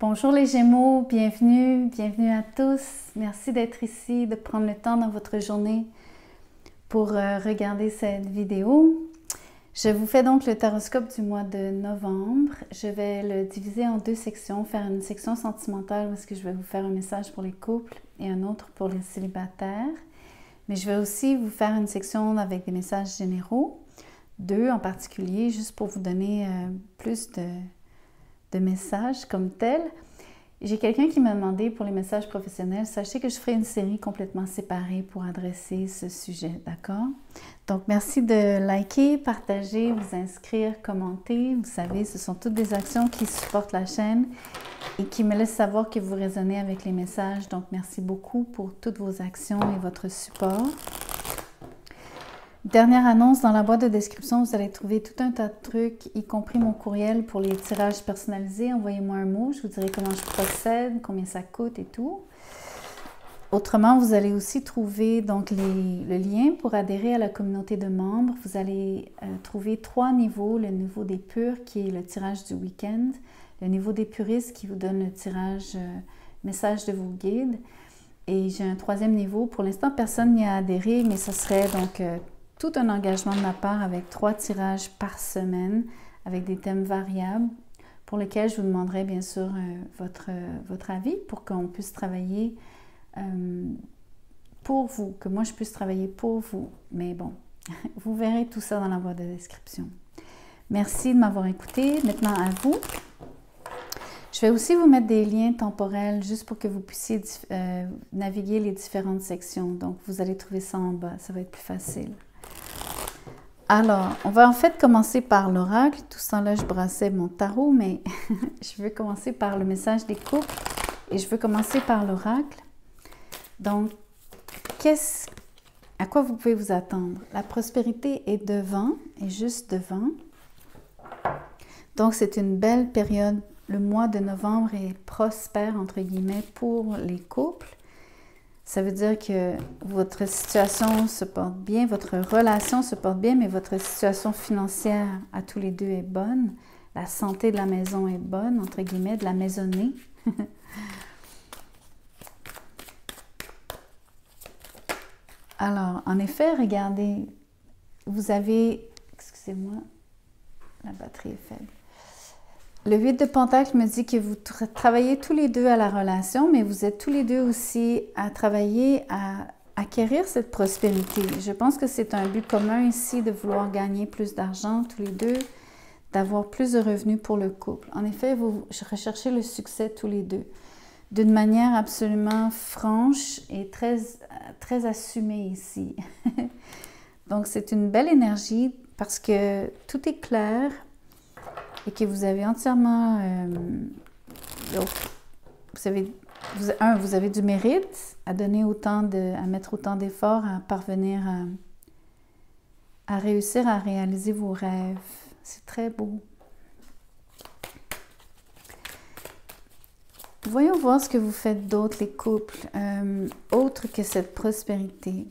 Bonjour les Gémeaux, bienvenue à tous. Merci d'être ici, de prendre le temps dans votre journée pour regarder cette vidéo. Je vous fais donc le taroscope du mois de novembre. Je vais le diviser en deux sections, faire une section sentimentale où est-ce que je vais vous faire un message pour les couples et un autre pour les célibataires. Mais je vais aussi vous faire une section avec des messages généraux, deux en particulier, juste pour vous donner plus de messages comme tel. J'ai quelqu'un qui m'a demandé pour les messages professionnels, sachez que je ferai une série complètement séparée pour adresser ce sujet, d'accord? Donc, merci de liker, partager, vous inscrire, commenter. Vous savez, ce sont toutes des actions qui supportent la chaîne et qui me laissent savoir que vous résonnez avec les messages. Donc, merci beaucoup pour toutes vos actions et votre support. Dernière annonce, dans la boîte de description, vous allez trouver tout un tas de trucs, y compris mon courriel pour les tirages personnalisés. Envoyez-moi un mot, je vous dirai comment je procède, combien ça coûte et tout. Autrement, vous allez aussi trouver donc le lien pour adhérer à la communauté de membres. Vous allez trouver 3 niveaux. Le niveau des purs qui est le tirage du week-end, le niveau des puristes qui vous donne le tirage message de vos guides. Et j'ai un 3e niveau. Pour l'instant, personne n'y a adhéré, mais ce serait donc tout un engagement de ma part avec 3 tirages par semaine avec des thèmes variables pour lesquels je vous demanderai bien sûr votre avis pour qu'on puisse travailler pour vous, que moi je puisse travailler pour vous. Mais bon, vous verrez tout ça dans la boîte de description. Merci de m'avoir écouté. Maintenant à vous. Je vais aussi vous mettre des liens temporels juste pour que vous puissiez naviguer les différentes sections. Donc vous allez trouver ça en bas, ça va être plus facile. Alors, on va en fait commencer par l'oracle. Tout ça là, je brassais mon tarot, mais je veux commencer par le message des couples et je veux commencer par l'oracle. Donc, à quoi vous pouvez vous attendre? La prospérité est devant, est juste devant. Donc, c'est une belle période. Le mois de novembre est prospère, entre guillemets, pour les couples. Ça veut dire que votre situation se porte bien, votre relation se porte bien, mais votre situation financière à tous les deux est bonne. La santé de la maison est bonne, entre guillemets, de la maisonnée. Alors, en effet, regardez, vous avez... Excusez-moi, la batterie est faible. Le 8 de Pentacle me dit que vous travaillez tous les deux à la relation, mais vous êtes tous les deux aussi à travailler à acquérir cette prospérité. Je pense que c'est un but commun ici de vouloir gagner plus d'argent tous les deux, d'avoir plus de revenus pour le couple. En effet, vous recherchez le succès tous les deux d'une manière absolument franche et très assumée ici. Donc, c'est une belle énergie parce que tout est clair et que vous avez entièrement... vous avez du mérite à donner à mettre autant d'efforts, à parvenir à réussir à réaliser vos rêves. C'est très beau. Voyons voir ce que vous faites d'autre, les couples, autre que cette prospérité.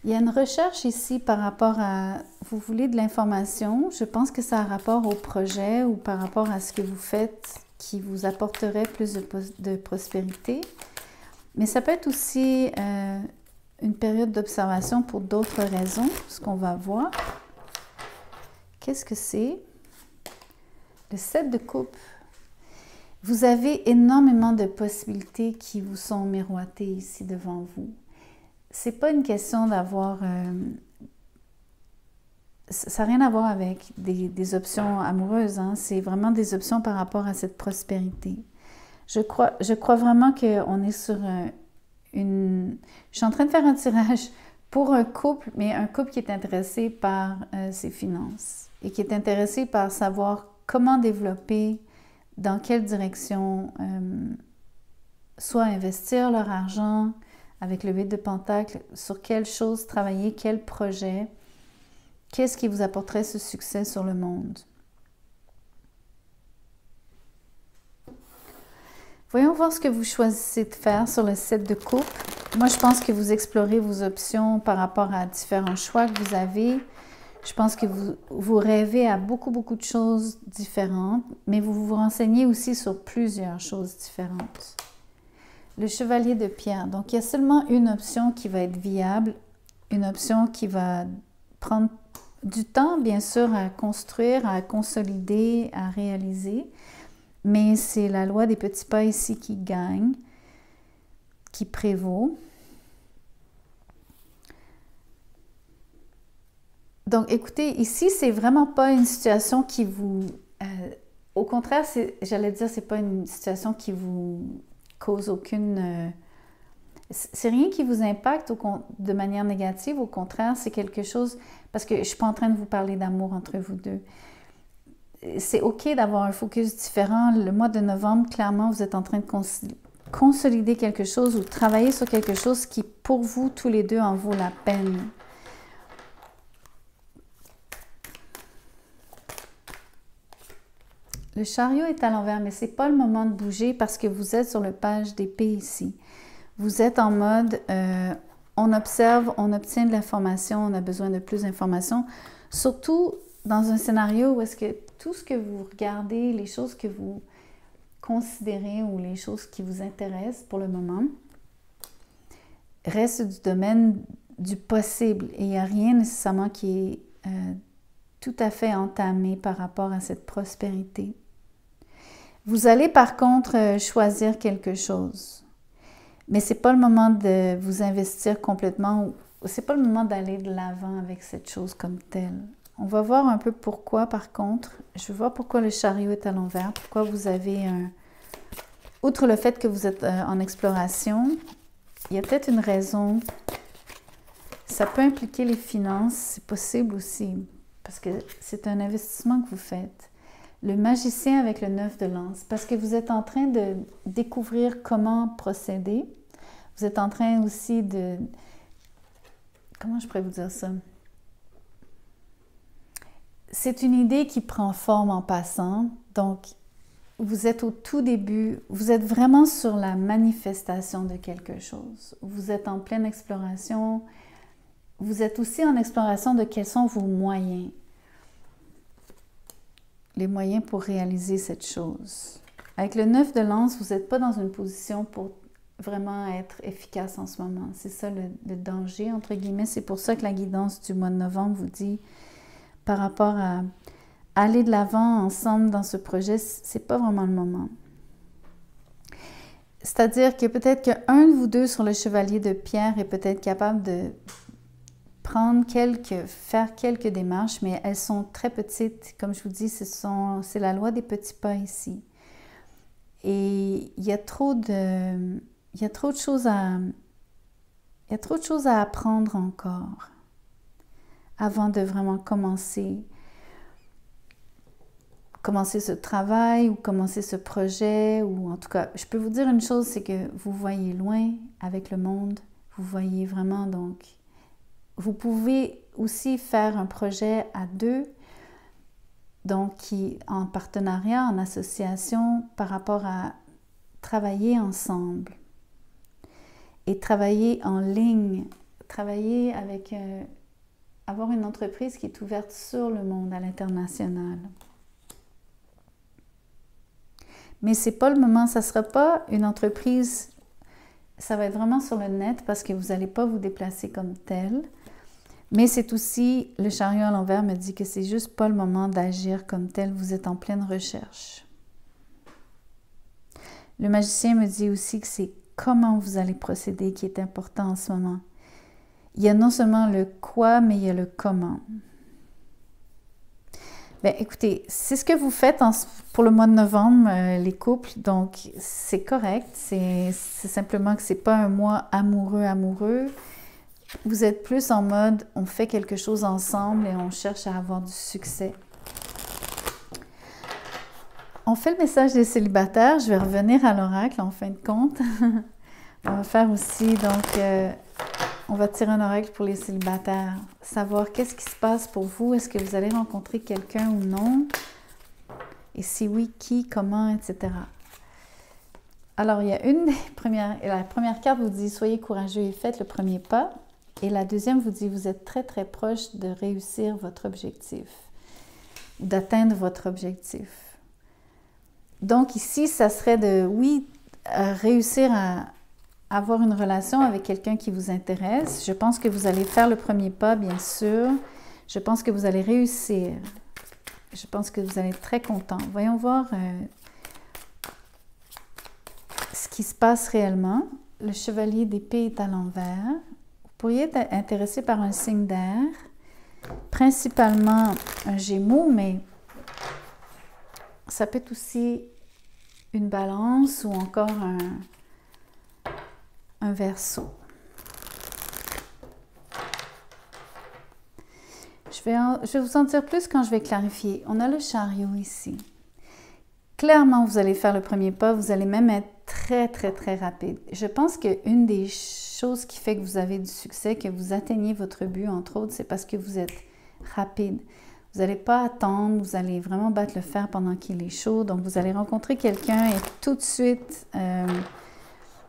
Il y a une recherche ici par rapport à... Vous voulez de l'information, je pense que ça a rapport au projet ou par rapport à ce que vous faites qui vous apporterait plus de prospérité. Mais ça peut être aussi une période d'observation pour d'autres raisons, ce qu'on va voir. Qu'est-ce que c'est? Le 7 de coupe. Vous avez énormément de possibilités qui vous sont miroitées ici devant vous. C'est pas une question d'avoir... ça n'a rien à voir avec des options amoureuses, hein? C'est vraiment des options par rapport à cette prospérité. Je crois vraiment qu'on est sur une... Je suis en train de faire un tirage pour un couple, mais un couple qui est intéressé par ses finances et qui est intéressé par savoir comment développer, dans quelle direction, soit investir leur argent avec le 8 de Pentacle, sur quelle chose travailler, quel projet, qu'est-ce qui vous apporterait ce succès sur le monde. Voyons voir ce que vous choisissez de faire sur le 7 de coupe. Moi, je pense que vous explorez vos options par rapport à différents choix que vous avez. Je pense que vous rêvez à beaucoup de choses différentes, mais vous vous renseignez aussi sur plusieurs choses différentes. Le chevalier de pierre. Donc, il y a seulement une option qui va être viable, une option qui va prendre du temps, bien sûr, à construire, à consolider, à réaliser. Mais c'est la loi des petits pas ici qui gagne, qui prévaut. Donc, écoutez, ici, c'est vraiment pas une situation qui vous... au contraire, j'allais dire, c'est pas une situation qui vous cause aucune... c'est rien qui vous impacte de manière négative. Au contraire, c'est quelque chose... Parce que je suis pas en train de vous parler d'amour entre vous deux. C'est OK d'avoir un focus différent. Le mois de novembre, clairement, vous êtes en train de consolider quelque chose ou travailler sur quelque chose qui, pour vous, tous les deux, en vaut la peine. Le chariot est à l'envers, mais ce n'est pas le moment de bouger parce que vous êtes sur le page d'épée ici. Vous êtes en mode, on observe, on obtient de l'information, on a besoin de plus d'informations. Surtout dans un scénario où est-ce que tout ce que vous regardez, les choses que vous considérez ou les choses qui vous intéressent pour le moment, reste du domaine du possible. Et il n'y a rien nécessairement qui est tout à fait entamé par rapport à cette prospérité. Vous allez par contre choisir quelque chose. Mais ce n'est pas le moment de vous investir complètement, ce n'est pas le moment d'aller de l'avant avec cette chose comme telle. On va voir un peu pourquoi par contre. Je vais voir pourquoi le chariot est à l'envers, pourquoi vous avez un... Outre le fait que vous êtes en exploration, il y a peut-être une raison. Ça peut impliquer les finances, c'est possible aussi, parce que c'est un investissement que vous faites. Le magicien avec le 9 de lance, parce que vous êtes en train de découvrir comment procéder. Vous êtes en train aussi de... Comment je pourrais vous dire ça? C'est une idée qui prend forme en passant. Donc, vous êtes au tout début, vous êtes vraiment sur la manifestation de quelque chose. Vous êtes en pleine exploration. Vous êtes aussi en exploration de quels sont vos moyens. Les moyens pour réaliser cette chose. Avec le 9 de lance, vous n'êtes pas dans une position pour vraiment être efficace en ce moment. C'est ça le danger, entre guillemets. C'est pour ça que la guidance du mois de novembre vous dit, par rapport à aller de l'avant ensemble dans ce projet, c'est pas vraiment le moment. C'est-à-dire que peut-être qu'un de vous deux sur le chevalier de pierre est peut-être capable de faire quelques démarches, mais elles sont très petites. Comme je vous dis, c'est la loi des petits pas ici. Et il y a trop de choses à apprendre encore avant de vraiment commencer ce travail ou commencer ce projet. Ou en tout cas, je peux vous dire une chose, c'est que vous voyez loin avec le monde. Vous voyez vraiment donc... Vous pouvez aussi faire un projet à deux, donc en partenariat, en association, par rapport à travailler ensemble et travailler en ligne, travailler avec, avoir une entreprise qui est ouverte sur le monde, à l'international. Mais ce n'est pas le moment, ça ne sera pas une entreprise, ça va être vraiment sur le net parce que vous n'allez pas vous déplacer comme tel. Mais c'est aussi, le chariot à l'envers me dit que c'est juste pas le moment d'agir comme tel, vous êtes en pleine recherche. Le magicien me dit aussi que c'est comment vous allez procéder qui est important en ce moment. Il y a non seulement le quoi, mais il y a le comment. Bien, écoutez, c'est ce que vous faites pour le mois de novembre, les couples, donc c'est correct. C'est simplement que c'est pas un mois amoureux. Vous êtes plus en mode, on fait quelque chose ensemble et on cherche à avoir du succès. On fait le message des célibataires. Je vais revenir à l'oracle en fin de compte. On va faire aussi, donc, on va tirer un oracle pour les célibataires. Savoir qu'est-ce qui se passe pour vous. Est-ce que vous allez rencontrer quelqu'un ou non? Et si oui, qui, comment, etc. Alors, il y a une des premières... La première carte vous dit « Soyez courageux et faites le premier pas ». Et la deuxième vous dit, vous êtes très très proche de réussir votre objectif, d'atteindre votre objectif. Donc ici, ça serait de, oui, réussir à avoir une relation avec quelqu'un qui vous intéresse. Je pense que vous allez faire le premier pas, bien sûr. Je pense que vous allez réussir. Je pense que vous allez être très content. Voyons voir ce qui se passe réellement. Le chevalier d'épée est à l'envers. Vous pourriez être intéressé par un signe d'air, principalement un Gémeaux, mais ça peut être aussi une Balance ou encore un Verseau. Je vais vous en dire plus quand je vais clarifier. On a le Chariot ici. Clairement, vous allez faire le premier pas, vous allez même être très, très, très rapide. Je pense qu'une des choses qui fait que vous avez du succès, que vous atteignez votre but, entre autres, c'est parce que vous êtes rapide. Vous n'allez pas attendre, vous allez vraiment battre le fer pendant qu'il est chaud. Donc, vous allez rencontrer quelqu'un et tout de suite,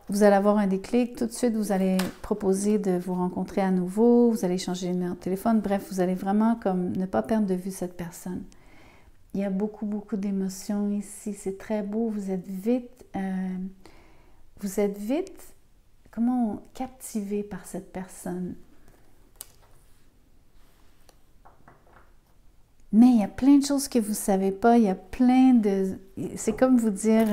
vous allez avoir un déclic. Tout de suite, vous allez proposer de vous rencontrer à nouveau. Vous allez changer de numéro de téléphone. Bref, vous allez vraiment comme ne pas perdre de vue cette personne. Il y a beaucoup, beaucoup d'émotions ici. C'est très beau. Vous êtes vite, comment, captivé par cette personne. Mais il y a plein de choses que vous ne savez pas. Il y a plein de... C'est comme vous dire...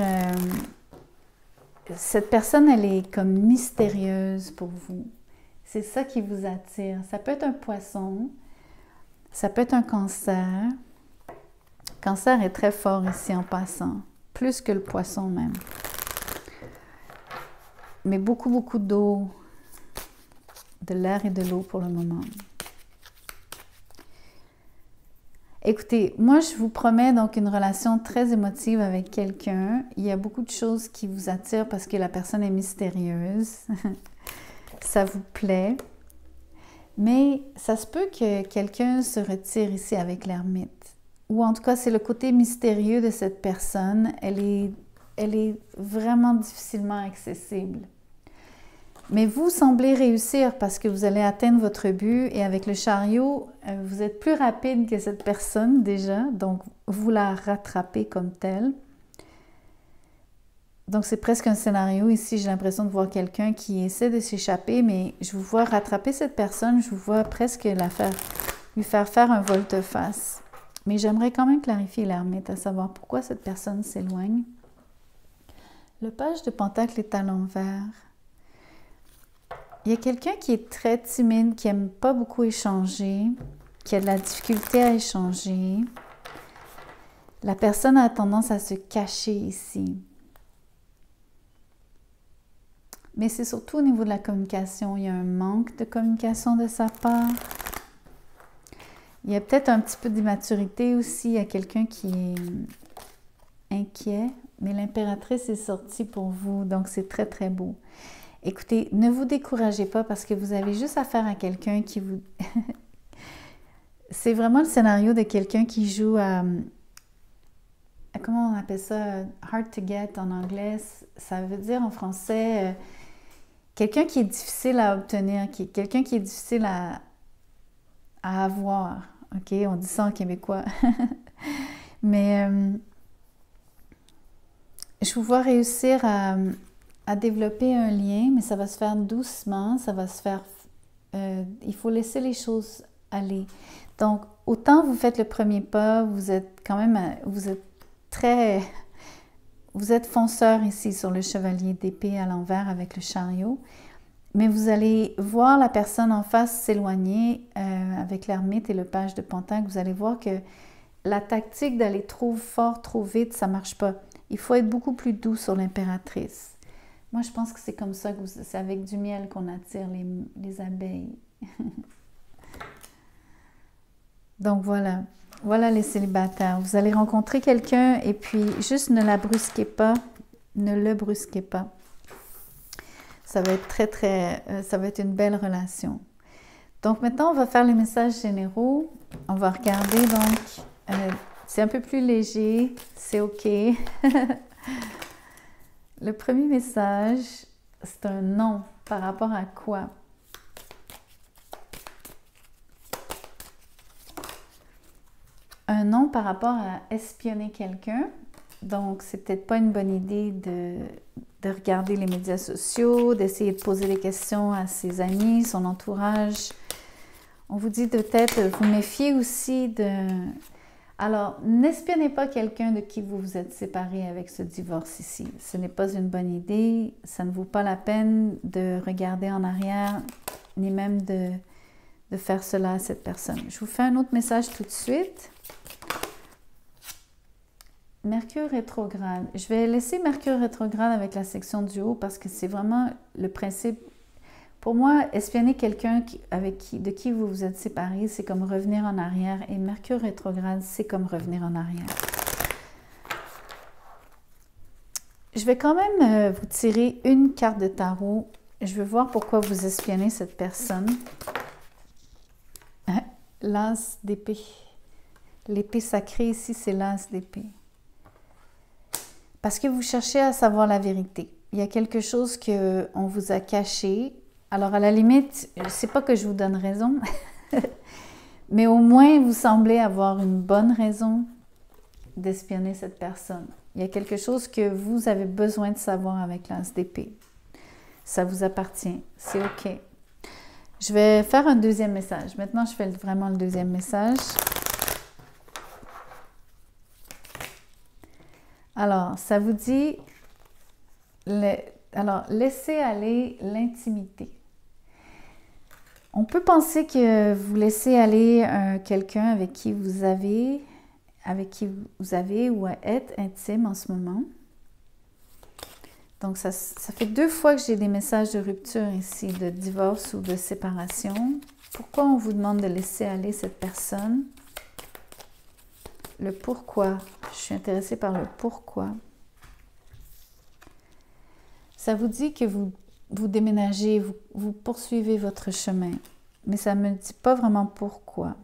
cette personne, elle est comme mystérieuse pour vous. C'est ça qui vous attire. Ça peut être un poisson. Ça peut être un cancer. Le cancer est très fort ici en passant. Plus que le poisson même. Mais beaucoup, beaucoup d'eau. De l'air et de l'eau pour le moment. Écoutez, moi je vous promets donc une relation très émotive avec quelqu'un. Il y a beaucoup de choses qui vous attirent parce que la personne est mystérieuse. Ça vous plaît. Mais ça se peut que quelqu'un se retire ici avec l'ermite. Ou en tout cas, c'est le côté mystérieux de cette personne. Elle est vraiment difficilement accessible. Mais vous semblez réussir parce que vous allez atteindre votre but et avec le chariot, vous êtes plus rapide que cette personne déjà, donc vous la rattrapez comme telle. Donc c'est presque un scénario ici, j'ai l'impression de voir quelqu'un qui essaie de s'échapper, mais je vous vois rattraper cette personne, je vous vois presque lui faire faire un volte-face. Mais j'aimerais quand même clarifier l'ermite, à savoir pourquoi cette personne s'éloigne. Le page de Pentacle est à l'envers. Il y a quelqu'un qui est très timide, qui n'aime pas beaucoup échanger, qui a de la difficulté à échanger. La personne a tendance à se cacher ici. Mais c'est surtout au niveau de la communication. Il y a un manque de communication de sa part. Il y a peut-être un petit peu d'immaturité aussi. Il y a quelqu'un qui est inquiet. Mais l'impératrice est sortie pour vous, donc c'est très, très beau. Écoutez, ne vous découragez pas parce que vous avez juste affaire à quelqu'un qui vous... C'est vraiment le scénario de quelqu'un qui joue à... Comment on appelle ça? Hard to get en anglais. Ça veut dire en français... quelqu'un qui est difficile à obtenir, quelqu'un qui est difficile à avoir. OK? On dit ça en québécois. Mais je vous vois réussir à développer un lien, mais ça va se faire doucement, ça va se faire... il faut laisser les choses aller. Donc, autant vous faites le premier pas, vous êtes quand même... Vous êtes fonceur ici sur le chevalier d'épée à l'envers avec le chariot, mais vous allez voir la personne en face s'éloigner avec l'ermite et le page de Pentacle. Vous allez voir que la tactique d'aller trop fort, trop vite, ça ne marche pas. Il faut être beaucoup plus doux sur l'impératrice. Moi, je pense que c'est comme ça, c'est avec du miel qu'on attire les abeilles. Donc voilà, voilà les célibataires. Vous allez rencontrer quelqu'un et puis juste ne la brusquez pas, ne le brusquez pas. Ça va être ça va être une belle relation. Donc maintenant, on va faire les messages généraux. On va regarder donc, c'est un peu plus léger, c'est OK. Le premier message, c'est un non. Par rapport à quoi? par rapport à espionner quelqu'un. Donc, c'est peut-être pas une bonne idée de regarder les médias sociaux, d'essayer de poser des questions à ses amis, son entourage. On vous dit de peut-être vous méfier aussi de... Alors, n'espionnez pas quelqu'un de qui vous vous êtes séparé avec ce divorce ici. Ce n'est pas une bonne idée. Ça ne vaut pas la peine de regarder en arrière, ni même de faire cela à cette personne. Je vous fais un autre message tout de suite. Mercure rétrograde. Je vais laisser Mercure rétrograde avec la section du haut parce que c'est vraiment le principe. Pour moi, espionner quelqu'un de qui vous vous êtes séparé, c'est comme revenir en arrière. Et Mercure rétrograde, c'est comme revenir en arrière. Je vais quand même vous tirer une carte de tarot. Je veux voir pourquoi vous espionnez cette personne. L'as d'épée. L'épée sacrée ici, c'est l'as d'épée. Parce que vous cherchez à savoir la vérité. Il y a quelque chose qu'on vous a caché. Alors, à la limite, c'est pas que je vous donne raison, mais au moins, vous semblez avoir une bonne raison d'espionner cette personne. Il y a quelque chose que vous avez besoin de savoir avec l'as d'épée. Ça vous appartient. C'est OK. Je vais faire un deuxième message. Maintenant, je fais vraiment le deuxième message. Alors, ça vous dit, alors, laissez aller l'intimité. On peut penser que vous laissez aller quelqu'un avec qui vous avez ou êtes intime en ce moment. Donc, ça fait 2 fois que j'ai des messages de rupture ici, de divorce ou de séparation. Pourquoi on vous demande de laisser aller cette personne? Le pourquoi. Je suis intéressée par le pourquoi. Ça vous dit que vous déménagez, vous poursuivez votre chemin. Mais ça ne me dit pas vraiment pourquoi.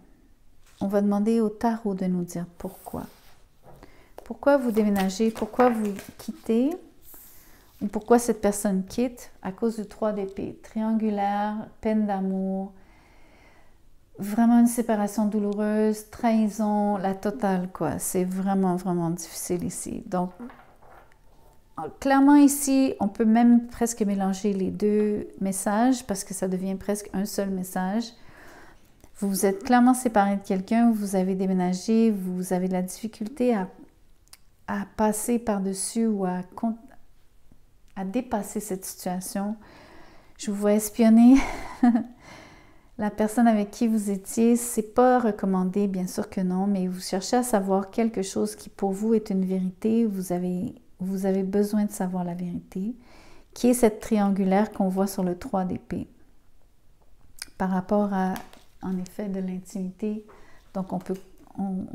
On va demander au tarot de nous dire pourquoi. Pourquoi vous déménagez? Pourquoi vous quittez? Ou pourquoi cette personne quitte? À cause du 3 d'épée. Triangulaire, peine d'amour. Vraiment une séparation douloureuse, trahison, la totale, quoi. C'est vraiment, vraiment difficile ici. Donc, clairement ici, on peut même presque mélanger les 2 messages parce que ça devient presque un seul message. Vous vous êtes clairement séparé de quelqu'un, vous avez déménagé, vous avez de la difficulté à passer par-dessus ou à dépasser cette situation. Je vous vois espionner. La personne avec qui vous étiez, c'est pas recommandé, bien sûr que non, mais vous cherchez à savoir quelque chose qui pour vous est une vérité, vous avez besoin de savoir la vérité, qui est cette triangulaire qu'on voit sur le 3 d'épée. Par rapport à, en effet, de l'intimité, donc on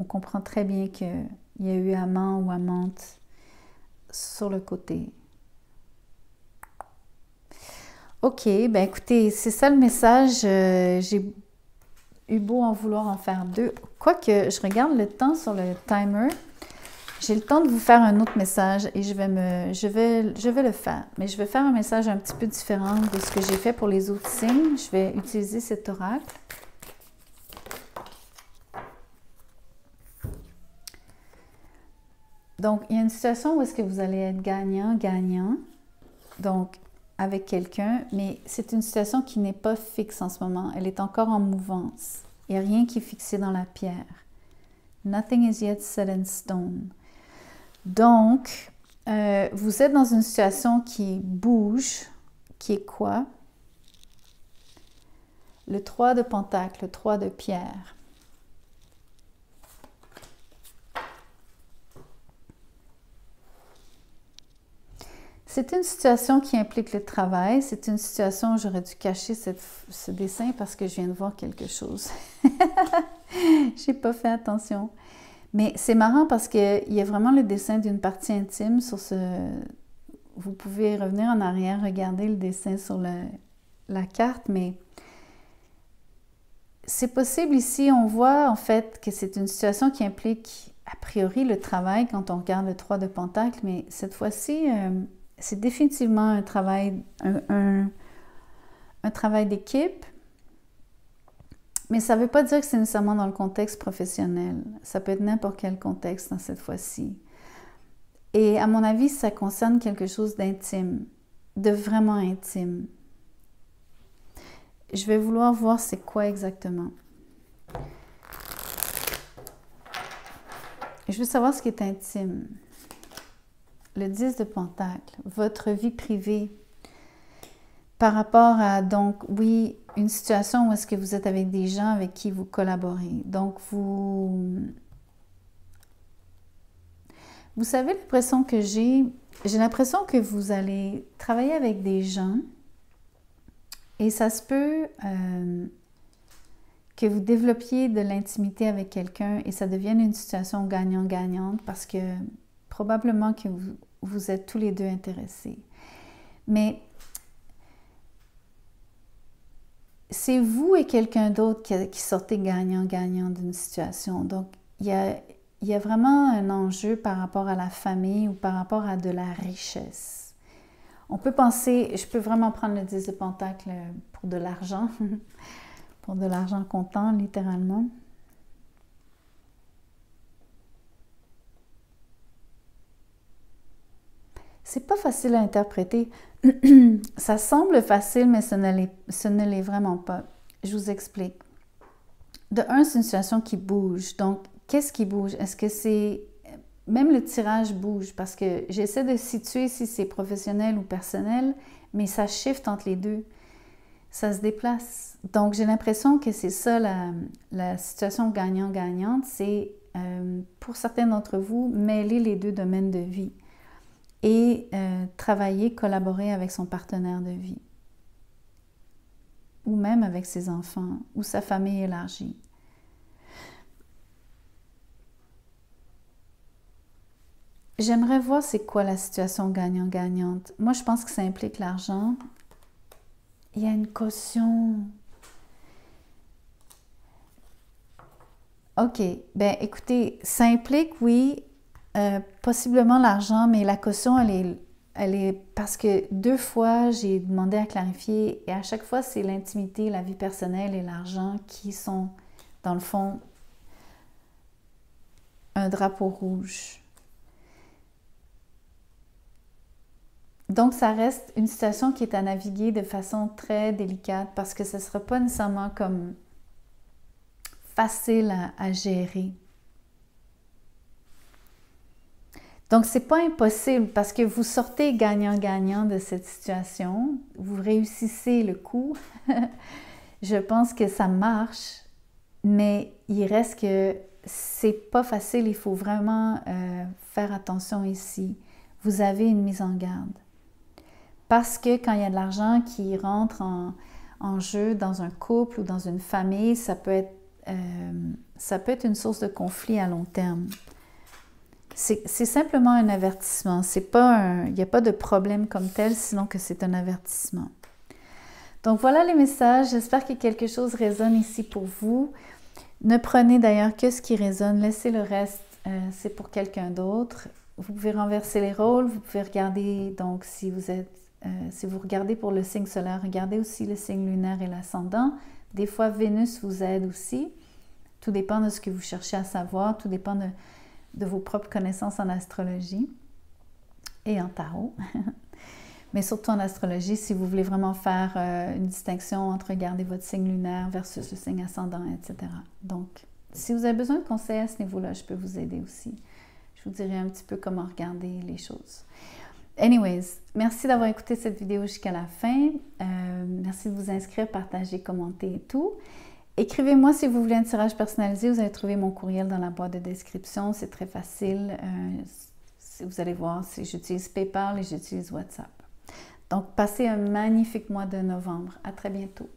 comprend très bien qu'il y a eu amant ou amante sur le côté. OK, ben écoutez, c'est ça le message. J'ai eu beau en vouloir en faire 2. Quoique, je regarde le temps sur le timer. J'ai le temps de vous faire un autre message et je vais le faire. Mais je vais faire un message un petit peu différent de ce que j'ai fait pour les autres signes. Je vais utiliser cet oracle. Donc, il y a une situation où est-ce que vous allez être gagnant. Donc, avec quelqu'un, mais c'est une situation qui n'est pas fixe en ce moment. Elle est encore en mouvance. Il n'y a rien qui est fixé dans la pierre. Nothing is yet set in stone. Donc, vous êtes dans une situation qui bouge, qui est quoi? Le 3 de pentacle, le 3 de pierre. C'est une situation qui implique le travail. C'est une situation où j'aurais dû cacher ce dessin parce que je viens de voir quelque chose. Je n'ai pas fait attention. Mais c'est marrant parce qu'il y a vraiment le dessin d'une partie intime sur ce... Vous pouvez revenir en arrière, regarder le dessin sur la carte, mais c'est possible ici. On voit en fait que c'est une situation qui implique a priori le travail quand on regarde le 3 de pentacle, mais cette fois-ci... c'est définitivement un travail d'équipe. Mais ça ne veut pas dire que c'est nécessairement dans le contexte professionnel. Ça peut être n'importe quel contexte dans cette fois-ci. Et à mon avis, ça concerne quelque chose d'intime, de vraiment intime. Je vais vouloir voir c'est quoi exactement. Je veux savoir ce qui est intime. Le 10 de Pentacle, votre vie privée. Par rapport à, donc, oui, une situation où est-ce que vous êtes avec des gens avec qui vous collaborez. Donc, vous savez l'impression que j'ai l'impression que vous allez travailler avec des gens et ça se peut que vous développiez de l'intimité avec quelqu'un et ça devienne une situation gagnant-gagnante parce que probablement que vous êtes tous les deux intéressés. Mais c'est vous et quelqu'un d'autre qui sortez gagnant-gagnant d'une situation. Donc, il y a vraiment un enjeu par rapport à la famille ou par rapport à de la richesse. On peut penser, je peux vraiment prendre le 10 de Pentacle pour de l'argent, pour de l'argent comptant, littéralement. C'est pas facile à interpréter. Ça semble facile, mais ce ne l'est vraiment pas. Je vous explique. De un, c'est une situation qui bouge. Donc, qu'est-ce qui bouge? Est-ce que c'est... Même le tirage bouge parce que j'essaie de situer si c'est professionnel ou personnel, mais ça shift entre les deux. Ça se déplace. Donc, j'ai l'impression que c'est ça la situation gagnant-gagnante. C'est, pour certains d'entre vous, mêler les deux domaines de vie et travailler, collaborer avec son partenaire de vie ou même avec ses enfants ou sa famille élargie. J'aimerais voir c'est quoi la situation gagnant-gagnante. Moi, je pense que ça implique l'argent. Il y a une caution. OK. Ben, écoutez, ça implique, oui, possiblement l'argent, mais la caution, elle est parce que 2 fois, j'ai demandé à clarifier et à chaque fois, c'est l'intimité, la vie personnelle et l'argent qui sont, dans le fond, un drapeau rouge. Donc, ça reste une situation qui est à naviguer de façon très délicate parce que ce ne sera pas nécessairement comme facile à gérer. Donc, ce n'est pas impossible parce que vous sortez gagnant-gagnant de cette situation. Vous réussissez le coup. Je pense que ça marche, mais il reste que c'est pas facile. Il faut vraiment faire attention ici. Vous avez une mise en garde. Parce que quand il y a de l'argent qui rentre en jeu dans un couple ou dans une famille, ça peut être une source de conflit à long terme. C'est simplement un avertissement. Il n'y a pas de problème comme tel, sinon que c'est un avertissement. Donc voilà les messages. J'espère que quelque chose résonne ici pour vous. Ne prenez d'ailleurs que ce qui résonne. Laissez le reste, c'est pour quelqu'un d'autre. Vous pouvez renverser les rôles. Vous pouvez regarder, donc si vous regardez pour le signe solaire, regardez aussi le signe lunaire et l'ascendant. Des fois, Vénus vous aide aussi. Tout dépend de ce que vous cherchez à savoir. Tout dépend de vos propres connaissances en astrologie et en tarot. Mais surtout en astrologie, si vous voulez vraiment faire une distinction entre regarder votre signe lunaire versus le signe ascendant, etc. Donc, si vous avez besoin de conseils à ce niveau-là, je peux vous aider aussi. Je vous dirai un petit peu comment regarder les choses. Anyways, merci d'avoir écouté cette vidéo jusqu'à la fin. Merci de vous inscrire, partager, commenter et tout. Écrivez-moi si vous voulez un tirage personnalisé. Vous allez trouver mon courriel dans la boîte de description. C'est très facile. Vous allez voir, j'utilise PayPal et j'utilise WhatsApp. Donc, passez un magnifique mois de novembre. À très bientôt.